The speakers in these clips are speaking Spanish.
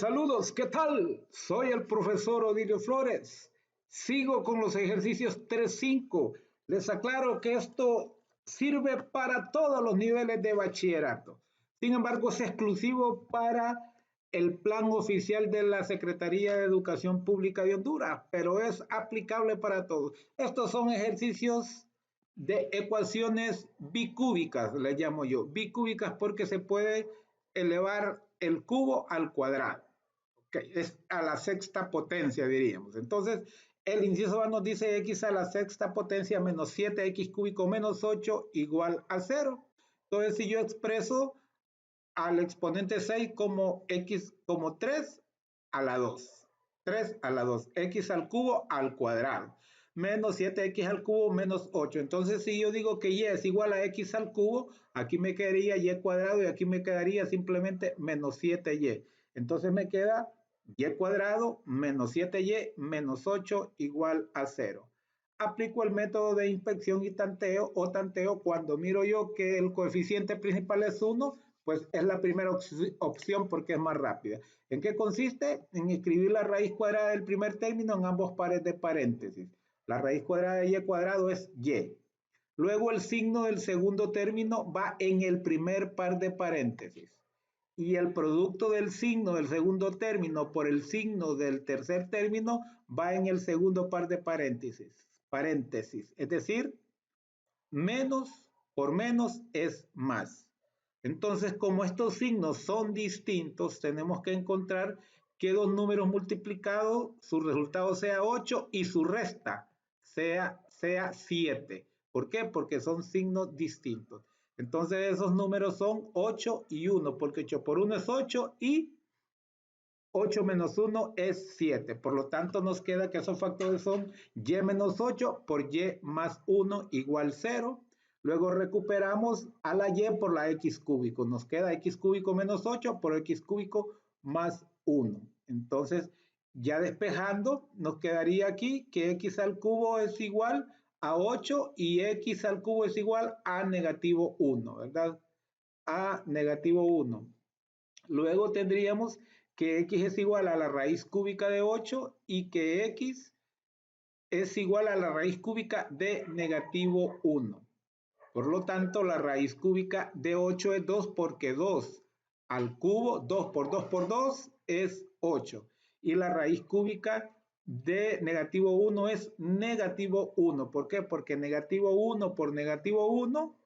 Saludos, ¿qué tal? Soy el profesor Odilio Flores. Sigo con los ejercicios 3.5. Les aclaro que esto sirve para todos los niveles de bachillerato. Sin embargo, es exclusivo para el plan oficial de la Secretaría de Educación Pública de Honduras, pero es aplicable para todos. Estos son ejercicios de ecuaciones bicúbicas, les llamo yo. Bicúbicas porque se puede elevar el cubo al cuadrado. Okay, es a la sexta potencia, diríamos. Entonces, el inciso A nos dice x a la sexta potencia menos 7x cúbico menos 8 igual a 0. Entonces, si yo expreso al exponente 6 como x como 3 a la 2. 3 a la 2. X al cubo al cuadrado. Menos 7x al cubo menos 8. Entonces, si yo digo que y es igual a x al cubo, aquí me quedaría y cuadrado y aquí me quedaría simplemente menos 7y. Entonces me queda y cuadrado menos 7y menos 8 igual a 0. Aplico el método de inspección y tanteo o tanteo cuando miro yo que el coeficiente principal es 1, pues es la primera opción porque es más rápida. ¿En qué consiste? En escribir la raíz cuadrada del primer término en ambos pares de paréntesis. La raíz cuadrada de y cuadrado es y. Luego el signo del segundo término va en el primer par de paréntesis. Y el producto del signo del segundo término por el signo del tercer término va en el segundo par de paréntesis. Es decir, menos por menos es más. Entonces, como estos signos son distintos, tenemos que encontrar que dos números multiplicados, su resultado sea 8 y su resta sea 7. ¿Por qué? Porque son signos distintos. Entonces, esos números son 8 y 1, porque 8 por 1 es 8 y 8 menos 1 es 7. Por lo tanto, nos queda que esos factores son y menos 8 por y más 1 igual 0. Luego recuperamos a la y por la x cúbico. Nos queda x cúbico menos 8 por x cúbico más 1. Entonces, ya despejando, nos quedaría aquí que x al cubo es igual a 8 y x al cubo es igual a negativo 1, ¿verdad? A negativo 1. Luego tendríamos que x es igual a la raíz cúbica de 8 y que x es igual a la raíz cúbica de negativo 1. Por lo tanto, la raíz cúbica de 8 es 2 porque 2 al cubo, 2 por 2 por 2 es 8. Y la raíz cúbica de negativo 1 es negativo 1. ¿Por qué? Porque negativo 1 por negativo 1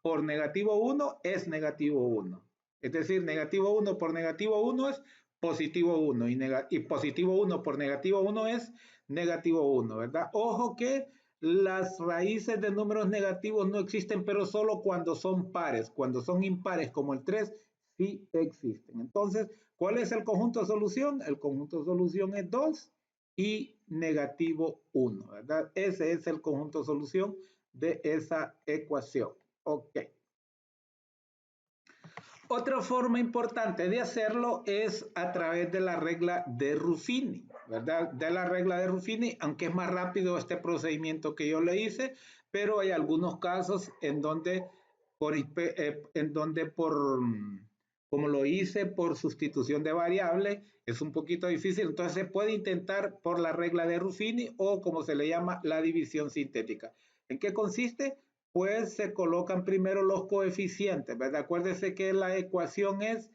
por negativo 1 es negativo 1. Es decir, negativo 1 por negativo 1 es positivo 1 y positivo 1 por negativo 1 es negativo 1, ¿verdad? Ojo que las raíces de números negativos no existen, pero solo cuando son pares. Cuando son impares, como el 3, sí existen. Entonces, ¿cuál es el conjunto de solución? El conjunto de solución es 2 y negativo 1, ¿verdad? Ese es el conjunto de solución de esa ecuación. Ok. Otra forma importante de hacerlo es a través de la regla de Ruffini, ¿verdad? De la regla de Ruffini, aunque es más rápido este procedimiento que yo le hice, pero hay algunos casos en donde como lo hice por sustitución de variable, es un poquito difícil, entonces se puede intentar por la regla de Ruffini o como se le llama la división sintética. ¿En qué consiste? Pues se colocan primero los coeficientes, ¿verdad? Acuérdense que la ecuación es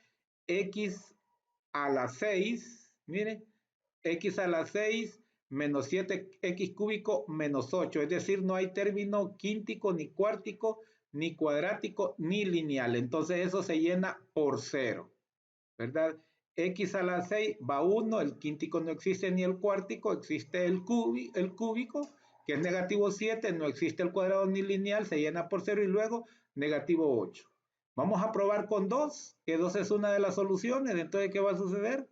x a la 6, miren, x a la 6 menos 7x cúbico menos 8, es decir, no hay término quíntico, ni cuártico, ni cuadrático, ni lineal, entonces eso se llena por 0, ¿verdad? X a la 6 va 1, el quíntico no existe ni el cuártico, existe el cúbico, que es negativo 7, no existe el cuadrado ni lineal, se llena por 0 y luego negativo 8. Vamos a probar con 2, que 2 es una de las soluciones, entonces ¿qué va a suceder?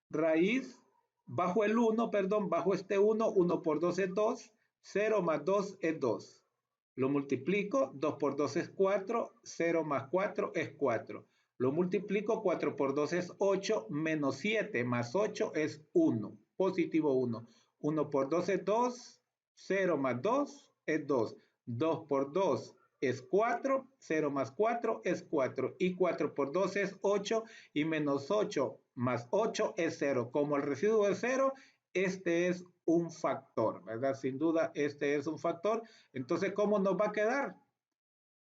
Raíz bajo el 1, perdón, bajo este 1, 1 por 2 es 2, 0 más 2 es 2. Lo multiplico, 2 por 2 es 4, 0 más 4 es 4. Lo multiplico, 4 por 2 es 8, menos 7 más 8 es 1, positivo 1. 1 por 2 es 2, 0 más 2 es 2. 2 por 2 es 4, 0 más 4 es 4. Y 4 por 2 es 8 y menos 8 más 8 es 0. Como el residuo es 0, este es un factor, ¿verdad? Sin duda, este es un factor. Entonces, ¿cómo nos va a quedar?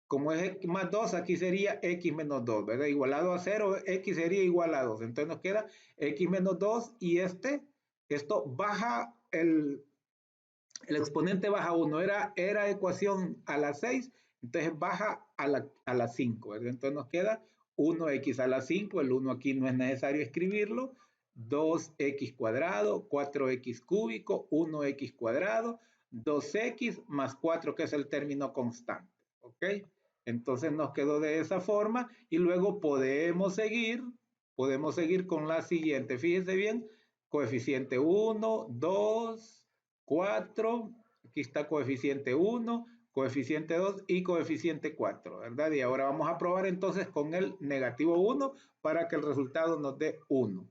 Como es x más 2, aquí sería x menos 2, ¿verdad? Igualado a 0, x sería igual a 2. Entonces nos queda x menos 2 y esto baja el exponente baja 1, era ecuación a la 6, entonces baja a la 5, ¿verdad? Entonces nos queda 1x a la 5, el 1 aquí no es necesario escribirlo, 2x cuadrado, 4x cúbico, 1x cuadrado, 2x más 4, que es el término constante, ¿ok? Entonces nos quedó de esa forma y luego podemos seguir con la siguiente. Fíjense bien, coeficiente 1, 2, 4, aquí está coeficiente 1, coeficiente 2 y coeficiente 4, ¿verdad? Y ahora vamos a probar entonces con el negativo 1 para que el resultado nos dé 1.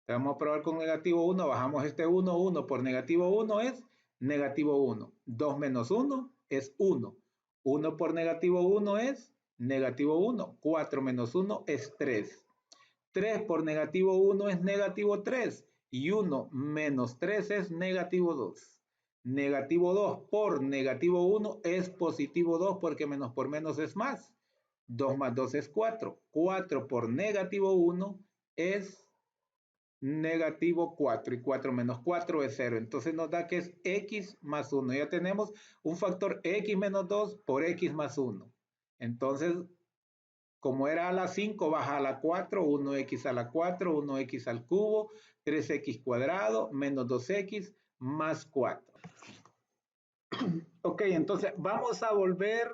Vamos a probar con negativo 1, bajamos este 1, 1 por negativo 1 es negativo 1. 2 menos 1 es 1. 1 por negativo 1 es negativo 1. 4 menos 1 es 3. 3 por negativo 1 es negativo 3 y 1 menos 3 es negativo 2. Negativo 2 por negativo 1 es positivo 2 porque menos por menos es más. 2 más 2 es 4. 4 por negativo 1 es negativo 4 y 4 menos 4 es 0. Entonces nos da que es x más 1. Ya tenemos un factor x menos 2 por x más 1. Entonces, como era a la 5, baja a la 4, 1x a la 4, 1x al cubo, 3x cuadrado, menos 2x, más 4. Ok, entonces vamos a volver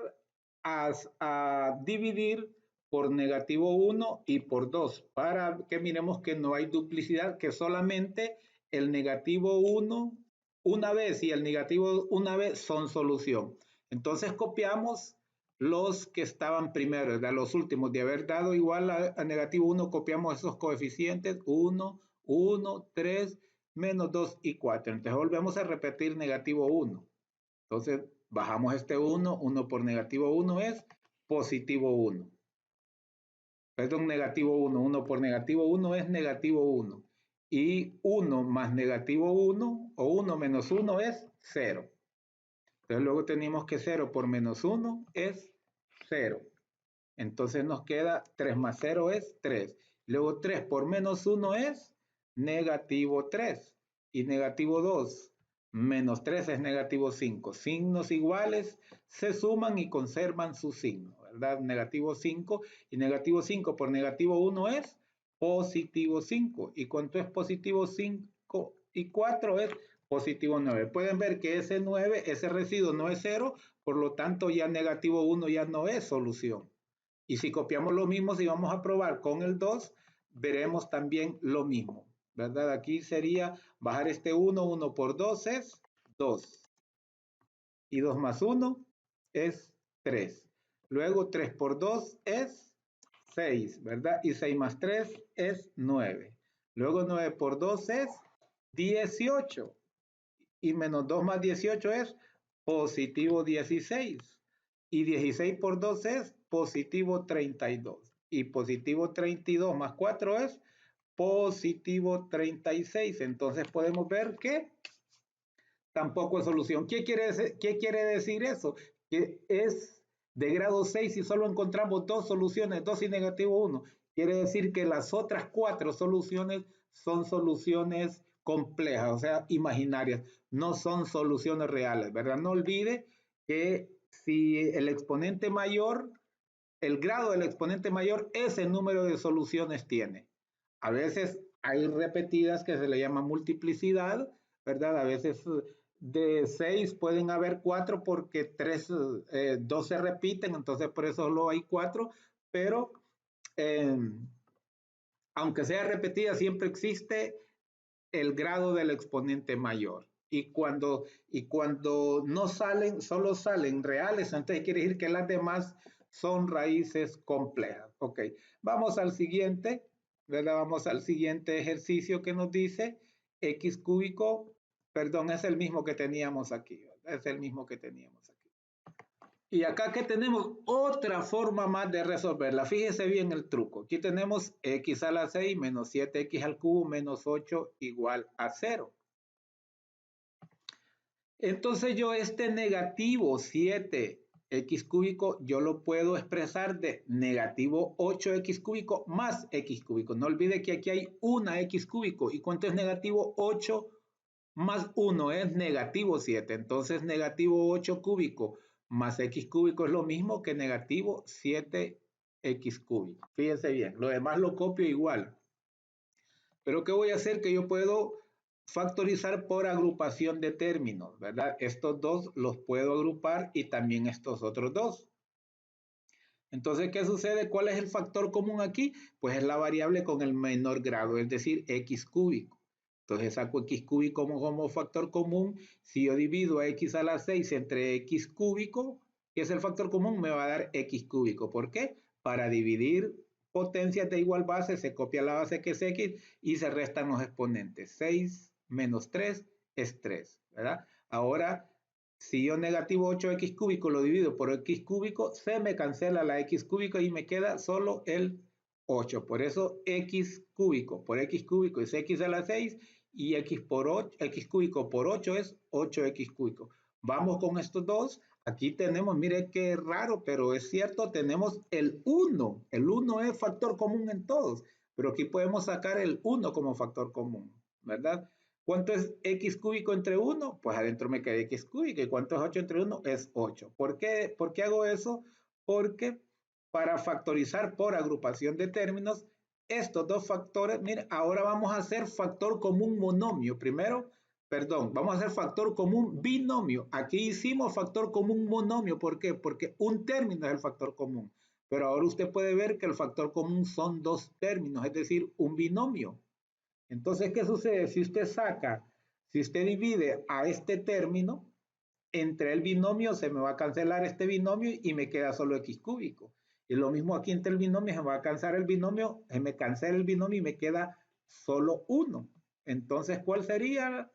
a dividir por negativo 1 y por 2, para que miremos que no hay duplicidad, que solamente el negativo 1 una vez y el negativo una vez son solución. Entonces copiamos los que estaban primero, ¿verdad? Los últimos, de haber dado igual a negativo 1, copiamos esos coeficientes, 1, 1, 3, menos 2 y 4. Entonces volvemos a repetir negativo 1. Entonces bajamos este 1, 1 por negativo 1 es positivo 1. Perdón, negativo 1, 1 por negativo 1 es negativo 1. Y 1 más negativo 1 o 1 menos 1 es 0. Entonces luego tenemos que 0 por menos 1 es 0. Entonces nos queda 3 más 0 es 3. Luego 3 por menos 1 es negativo 3. Y negativo 2 menos 3 es negativo 5. Signos iguales se suman y conservan su signo, ¿verdad? Negativo 5 y negativo 5 por negativo 1 es positivo 5. ¿Y cuánto es positivo 5 y 4? Es positivo 9. Pueden ver que ese 9, ese residuo no es 0, por lo tanto ya negativo 1 ya no es solución. Y si copiamos lo mismo, si vamos a probar con el 2, veremos también lo mismo, ¿verdad? Aquí sería bajar este 1, 1 por 2 es 2. Y 2 más 1 es 3. Luego 3 por 2 es 6, ¿verdad? Y 6 más 3 es 9. Luego 9 por 2 es 18. Y menos 2 más 18 es positivo 16. Y 16 por 2 es positivo 32. Y positivo 32 más 4 es positivo 36. Entonces podemos ver que tampoco es solución. ¿Qué quiere decir eso? Que es de grado 6 y solo encontramos dos soluciones, 2 y negativo 1. Quiere decir que las otras 4 soluciones son soluciones complejas, o sea, imaginarias, no son soluciones reales, ¿verdad? No olvide que si el exponente mayor, el grado del exponente mayor, ese número de soluciones tiene. A veces hay repetidas que se le llama multiplicidad, ¿verdad? A veces de 6 pueden haber 4 porque 2 se repiten, entonces por eso solo hay 4, pero eh, aunque sea repetida, siempre existe el grado del exponente mayor. Y cuando no salen, solo salen reales, entonces quiere decir que las demás son raíces complejas. Ok, vamos al siguiente, ¿verdad? Vamos al siguiente ejercicio que nos dice x cúbico, perdón, es el mismo que teníamos aquí, ¿verdad? Es el mismo que teníamos aquí. Y acá que tenemos otra forma más de resolverla. Fíjese bien el truco. Aquí tenemos x a la 6 menos 7x al cubo menos 8 igual a 0. Entonces yo este negativo 7x cúbico yo lo puedo expresar de negativo 8x cúbico más x cúbico. No olvide que aquí hay una x cúbico. ¿Y cuánto es negativo 8 más 1? Es negativo 7. Entonces negativo 8 cúbico más x cúbico es lo mismo que negativo 7x cúbico. Fíjense bien, lo demás lo copio igual. Pero ¿qué voy a hacer? Que yo puedo factorizar por agrupación de términos, ¿verdad? Estos dos los puedo agrupar y también estos otros dos. Entonces, ¿qué sucede? ¿Cuál es el factor común aquí? Pues es la variable con el menor grado, es decir, x cúbico. Entonces saco x cúbico como factor común. Si yo divido a x a la 6 entre x cúbico, que es el factor común, me va a dar x cúbico. ¿Por qué? Para dividir potencias de igual base, se copia la base que es x y se restan los exponentes. 6 menos 3 es 3, ¿verdad? Ahora, si yo negativo 8x cúbico lo divido por x cúbico, se me cancela la x cúbico y me queda solo el 8. Por eso x cúbico por x cúbico es x a la 6 y x cúbico por 8 es 8x cúbico. Vamos con estos dos. Aquí tenemos, mire qué raro, pero es cierto, tenemos el 1. El 1 es factor común en todos, pero aquí podemos sacar el 1 como factor común, ¿verdad? ¿Cuánto es x cúbico entre 1? Pues adentro me queda x cúbico. ¿Y cuánto es 8 entre 1? Es 8. ¿Por qué hago eso? Porque para factorizar por agrupación de términos, estos dos factores, mire, ahora vamos a hacer factor común monomio. Primero, perdón, vamos a hacer factor común binomio. Aquí hicimos factor común monomio. ¿Por qué? Porque un término es el factor común. Pero ahora usted puede ver que el factor común son dos términos, es decir, un binomio. Entonces, ¿qué sucede? Si usted divide a este término, entre el binomio se me va a cancelar este binomio y me queda solo x cúbico. Y lo mismo aquí entre el binomio, se me va a cancelar el binomio, se me cancela el binomio y me queda solo 1. Entonces, ¿cuál sería?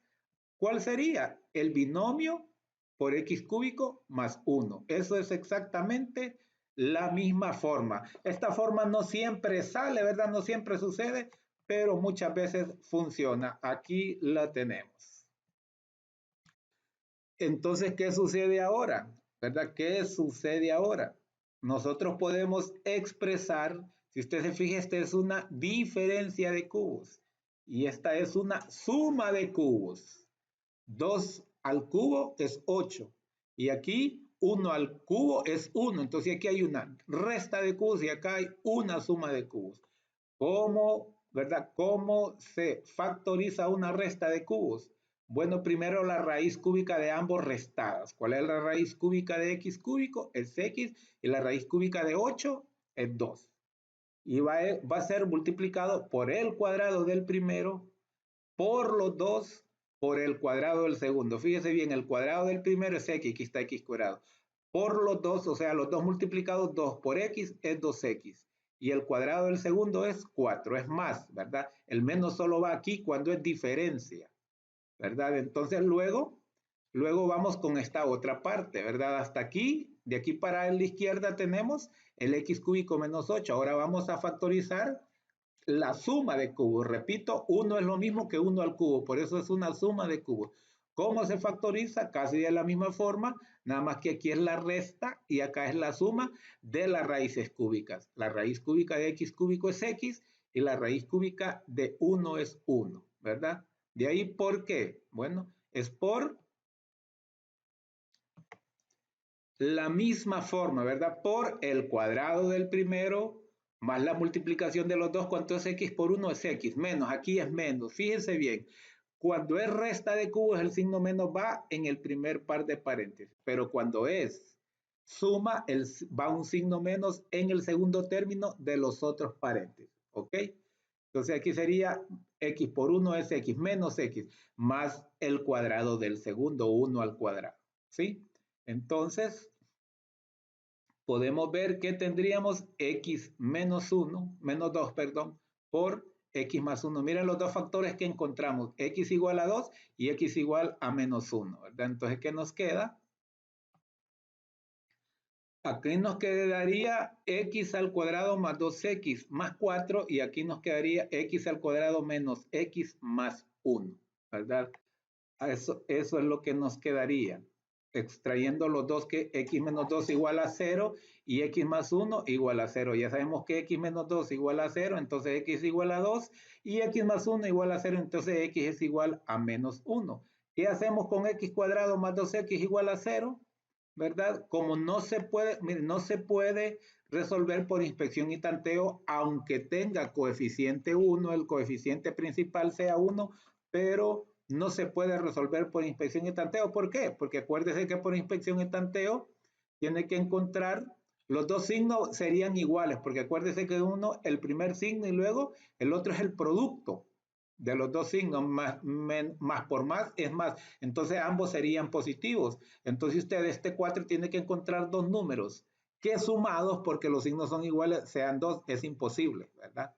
¿Cuál sería? El binomio por x cúbico más 1. Eso es exactamente la misma forma. Esta forma no siempre sale, ¿verdad? No siempre sucede, pero muchas veces funciona. Aquí la tenemos. Entonces, ¿qué sucede ahora? ¿Verdad? ¿Qué sucede ahora? Nosotros podemos expresar, si usted se fija, esta es una diferencia de cubos y esta es una suma de cubos. 2 al cubo es 8 y aquí 1 al cubo es 1. Entonces aquí hay una resta de cubos y acá hay una suma de cubos. ¿Cómo, verdad? ¿Cómo se factoriza una resta de cubos? Bueno, primero la raíz cúbica de ambos restadas. ¿Cuál es la raíz cúbica de x cúbico? Es x y la raíz cúbica de 8 es 2. Y va a ser multiplicado por el cuadrado del primero por los dos por el cuadrado del segundo. Fíjese bien, el cuadrado del primero es x, aquí está x cuadrado. Por los dos, o sea, los dos multiplicados, 2 por x es 2x. Y el cuadrado del segundo es 4, es más, ¿verdad? El menos solo va aquí cuando es diferencia, ¿verdad? Entonces luego vamos con esta otra parte, ¿verdad? Hasta aquí, de aquí para la izquierda tenemos el x cúbico menos 8. Ahora vamos a factorizar la suma de cubos. Repito, 1 es lo mismo que 1 al cubo, por eso es una suma de cubos. ¿Cómo se factoriza? Casi de la misma forma, nada más que aquí es la resta y acá es la suma de las raíces cúbicas. La raíz cúbica de x cúbico es x y la raíz cúbica de 1 es 1, ¿verdad? De ahí, ¿por qué? Bueno, es por la misma forma, ¿verdad? Por el cuadrado del primero más la multiplicación de los dos. ¿Cuánto es x por 1? Es x, menos, aquí es menos. Fíjense bien, cuando es resta de cubos, el signo menos va en el primer par de paréntesis, pero cuando es suma, va un signo menos en el segundo término de los otros paréntesis, ¿ok? Entonces aquí sería x por 1 es x menos x más el cuadrado del segundo, 1 al cuadrado, ¿sí? Entonces, podemos ver que tendríamos x menos 1, menos 2, perdón, por x más 1. Miren los dos factores que encontramos, x igual a 2 y x igual a menos 1, ¿verdad? Entonces, ¿qué nos queda? Aquí nos quedaría x al cuadrado más 2x más 4 y aquí nos quedaría x al cuadrado menos x más 1, ¿verdad? Eso es lo que nos quedaría. Extrayendo los dos, que x menos 2 igual a 0 y x más 1 igual a 0. Ya sabemos que x menos 2 igual a 0, entonces x igual a 2 y x más 1 igual a 0, entonces x es igual a menos 1. ¿Qué hacemos con x cuadrado más 2x igual a 0? ¿Verdad? Como no se puede resolver por inspección y tanteo, aunque tenga coeficiente 1, el coeficiente principal sea 1, pero no se puede resolver por inspección y tanteo. ¿Por qué? Porque acuérdese que por inspección y tanteo tiene que encontrar los dos signos serían iguales, porque acuérdese que uno, el primer signo y luego el otro es el producto de los dos signos, más por más es más, entonces ambos serían positivos. Entonces usted este 4 tiene que encontrar dos números que sumados, porque los signos son iguales, sean dos, es imposible, ¿verdad?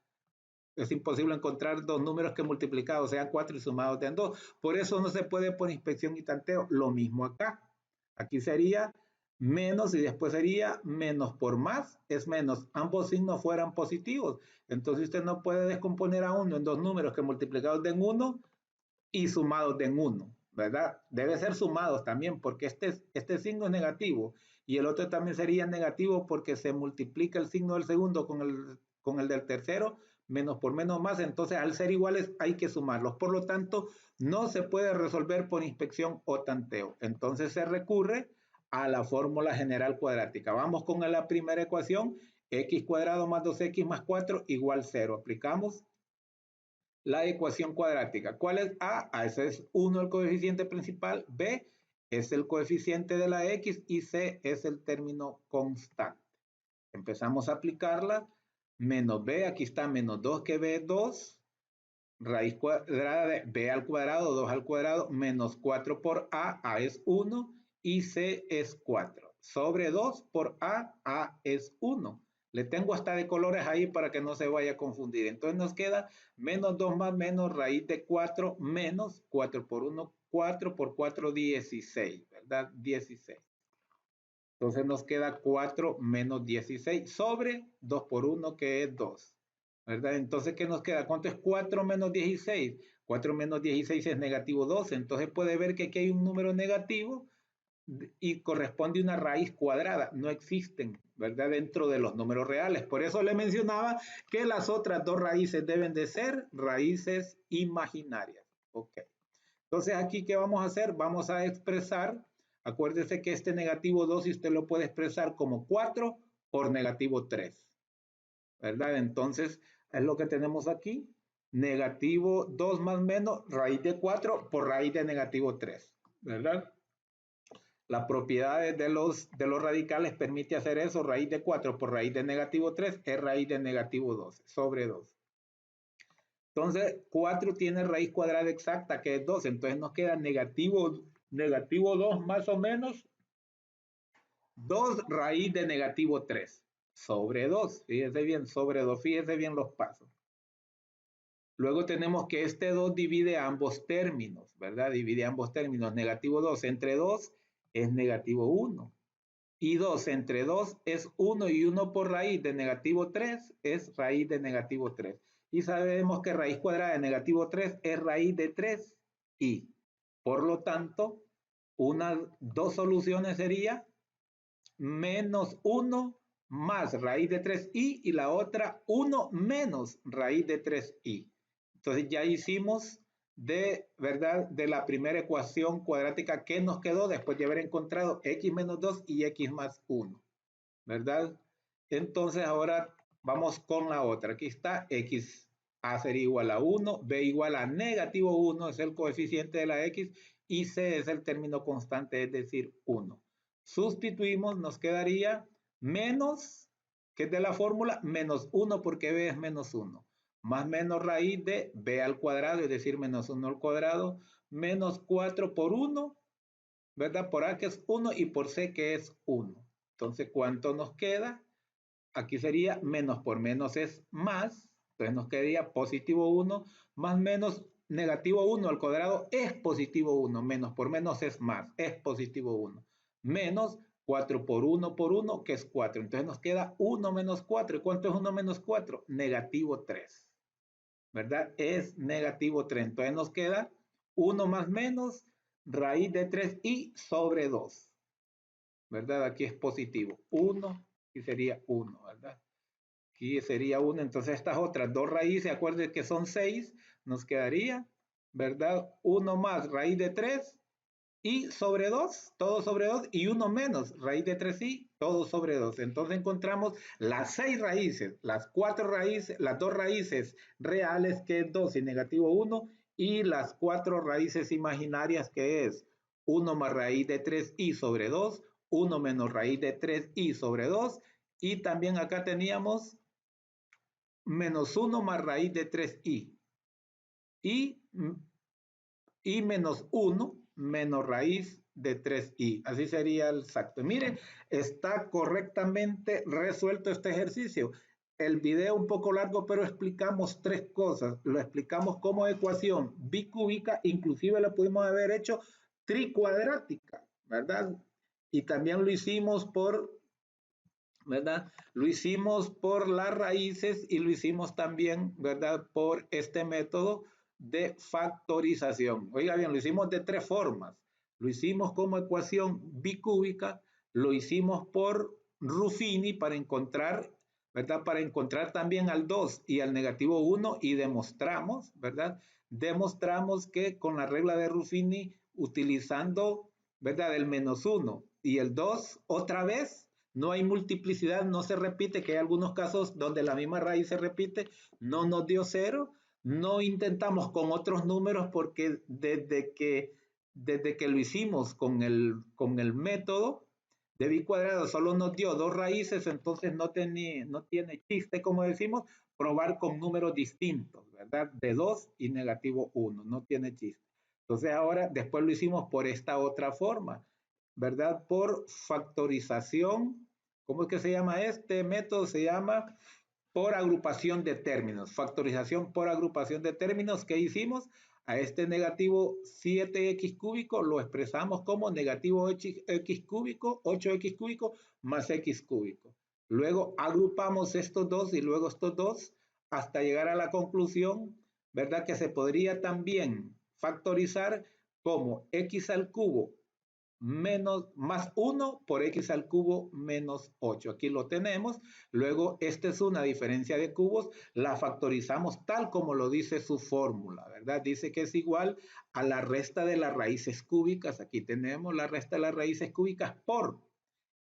Es imposible encontrar dos números que multiplicados sean 4 y sumados sean 2. Por eso no se puede por inspección y tanteo. Lo mismo acá. Aquí sería menos y después sería menos por más es menos. Ambos signos fueran positivos. Entonces usted no puede descomponer a uno en dos números que multiplicados den 1 y sumados den 1, ¿verdad? Debe ser sumados también porque este signo es negativo y el otro también sería negativo porque se multiplica el signo del segundo con el del tercero, menos por menos más, entonces al ser iguales hay que sumarlos. Por lo tanto, no se puede resolver por inspección o tanteo. Entonces se recurre a la fórmula general cuadrática. Vamos con la primera ecuación, x cuadrado más 2x más 4 igual 0. Aplicamos la ecuación cuadrática. ¿Cuál es A? A ese es 1 el coeficiente principal, B es el coeficiente de la X y C es el término constante. Empezamos a aplicarla. Menos B, aquí está menos 2 que B es 2, raíz cuadrada de B al cuadrado, 2 al cuadrado, menos 4 por A es 1 y C es 4. Sobre 2 por A es 1. Le tengo hasta de colores ahí para que no se vaya a confundir. Entonces nos queda menos 2 más menos raíz de 4 menos 4 por 1, 4 por 4, 16, ¿verdad? 16. Entonces nos queda 4 menos 16 sobre 2 por 1 que es 2. ¿Verdad? Entonces, ¿qué nos queda? ¿Cuánto es 4 menos 16? 4 menos 16 es negativo 12. Entonces puede ver que aquí hay un número negativo y corresponde a una raíz cuadrada. No existen, ¿verdad? Dentro de los números reales. Por eso le mencionaba que las otras dos raíces deben de ser raíces imaginarias. Ok. Entonces, aquí, ¿qué vamos a hacer? Vamos a expresar, acuérdese que este negativo 2 usted lo puede expresar como 4 por negativo 3. ¿Verdad? Entonces, es lo que tenemos aquí. Negativo 2 más menos raíz de 4 por raíz de negativo 3. ¿Verdad? Las propiedades de los radicales permite hacer eso. Raíz de 4 por raíz de negativo 3 es raíz de negativo 12 sobre 2. Entonces, 4 tiene raíz cuadrada exacta, que es 2. Entonces nos queda negativo 2 más o menos 2 raíz de negativo 3 sobre 2. Fíjese bien, sobre 2. Fíjese bien los pasos. Luego tenemos que este 2 divide ambos términos, ¿verdad? Divide ambos términos. Negativo 2 entre 2 es negativo 1. Y 2 entre 2 es 1 y 1 por raíz de negativo 3 es raíz de negativo 3. Y sabemos que raíz cuadrada de negativo 3 es raíz de 3 y por lo tanto, dos soluciones sería menos 1 más raíz de 3i y la otra 1 menos raíz de 3i. Entonces ya hicimos ¿verdad? De la primera ecuación cuadrática que nos quedó después de haber encontrado x menos 2 y x más 1, ¿verdad? Entonces ahora vamos con la otra. Aquí está x a ser igual a 1, b igual a negativo 1 es el coeficiente de la x y c es el término constante, es decir, 1. Sustituimos, nos quedaría menos, que es de la fórmula, menos 1 porque b es menos 1 más menos raíz de b al cuadrado, es decir, menos 1 al cuadrado, menos 4 por 1, ¿verdad? Por a que es 1 y por c que es 1. Entonces, ¿cuánto nos queda? Aquí sería menos por menos es más, entonces nos quedaría positivo 1 más menos negativo 1 al cuadrado es positivo 1, menos por menos es más, es positivo 1, menos 4 por 1, que es 4. Entonces nos queda 1 menos 4. ¿Y cuánto es 1 menos 4? Negativo 3. ¿Verdad? Es negativo 3. Entonces nos queda 1 más menos raíz de 3i sobre 2. ¿Verdad? Aquí es positivo. 1 y sería 1, ¿verdad? Aquí sería 1. Entonces estas otras dos raíces, acuérdense que son 6, nos quedaría, ¿verdad? 1 más raíz de 3 y sobre 2, todo sobre 2, y 1 menos raíz de 3i, todo sobre 2. Entonces encontramos las 6 raíces, las 4 raíces, las 2 raíces reales, que es 2 y negativo 1, y las 4 raíces imaginarias, que es 1 más raíz de 3i sobre 2, 1 menos raíz de 3i sobre 2, y también acá teníamos menos 1 más raíz de 3i, y menos 1 menos raíz de 3i. Así sería el exacto. Mire, está correctamente resuelto este ejercicio. El video un poco largo, pero explicamos 3 cosas. Lo explicamos como ecuación bicúbica, inclusive la pudimos haber hecho tricuadrática, ¿verdad? Y también lo hicimos por, ¿verdad? Lo hicimos por las raíces y lo hicimos también, ¿verdad? Por este método de factorización. Oiga bien, lo hicimos de 3 formas. Lo hicimos como ecuación bicúbica, lo hicimos por Ruffini para encontrar, ¿verdad? Para encontrar también al 2 y al negativo 1, y demostramos, ¿verdad? Demostramos que con la regla de Ruffini, utilizando, ¿verdad? El menos 1 y el 2 otra vez, no hay multiplicidad, no se repite, que hay algunos casos donde la misma raíz se repite, no nos dio 0. No intentamos con otros números porque desde que lo hicimos con el método de bi cuadrado solo nos dio 2 raíces, entonces no tiene chiste, como decimos, probar con números distintos, ¿verdad? De 2 y negativo 1, no tiene chiste. Entonces ahora, después lo hicimos por esta otra forma, ¿verdad? Por factorización. ¿Cómo es que se llama este método? Se llama por agrupación de términos. Factorización por agrupación de términos. ¿Qué hicimos? A este negativo 7x cúbico lo expresamos como negativo x cúbico, 8x cúbico más x cúbico. Luego agrupamos estos dos y luego estos dos hasta llegar a la conclusión, ¿verdad? Que se podría también factorizar como x al cubo menos más 1 por x al cubo menos 8. Aquí lo tenemos. Luego, esta es una diferencia de cubos. La factorizamos tal como lo dice su fórmula, ¿verdad? Dice que es igual a la resta de las raíces cúbicas. Aquí tenemos la resta de las raíces cúbicas por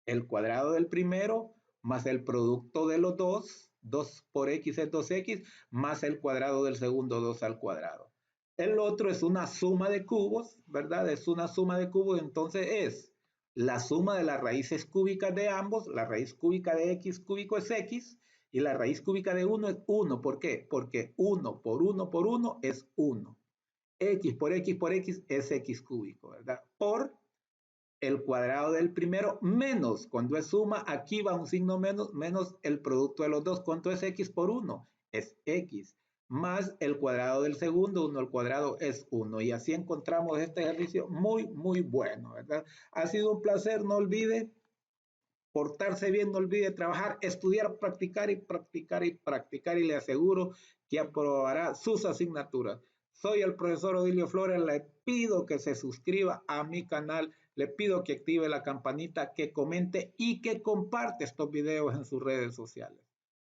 el cuadrado del primero más el producto de los dos. 2 por x es 2x, más el cuadrado del segundo, 2 al cuadrado. El otro es una suma de cubos, ¿verdad? Es una suma de cubos, entonces es la suma de las raíces cúbicas de ambos. La raíz cúbica de x cúbico es x y la raíz cúbica de 1 es 1. ¿Por qué? Porque 1 por 1 por 1 es 1. X por x por x es x cúbico, ¿verdad? Por el cuadrado del primero menos, cuando es suma, aquí va un signo menos, menos el producto de los dos. ¿Cuánto es x por 1? Es x, más el cuadrado del segundo, 1 al cuadrado es 1. Y así encontramos este ejercicio muy, muy bueno, ¿verdad? Ha sido un placer, no olvide portarse bien, no olvide trabajar, estudiar, practicar y practicar y practicar, y le aseguro que aprobará sus asignaturas. Soy el profesor Odilio Flores, le pido que se suscriba a mi canal, le pido que active la campanita, que comente y que comparte estos videos en sus redes sociales,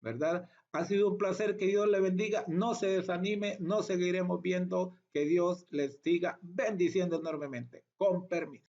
¿verdad? Ha sido un placer, que Dios le bendiga, no se desanime, nos seguiremos viendo, que Dios les siga bendiciendo enormemente. Con permiso.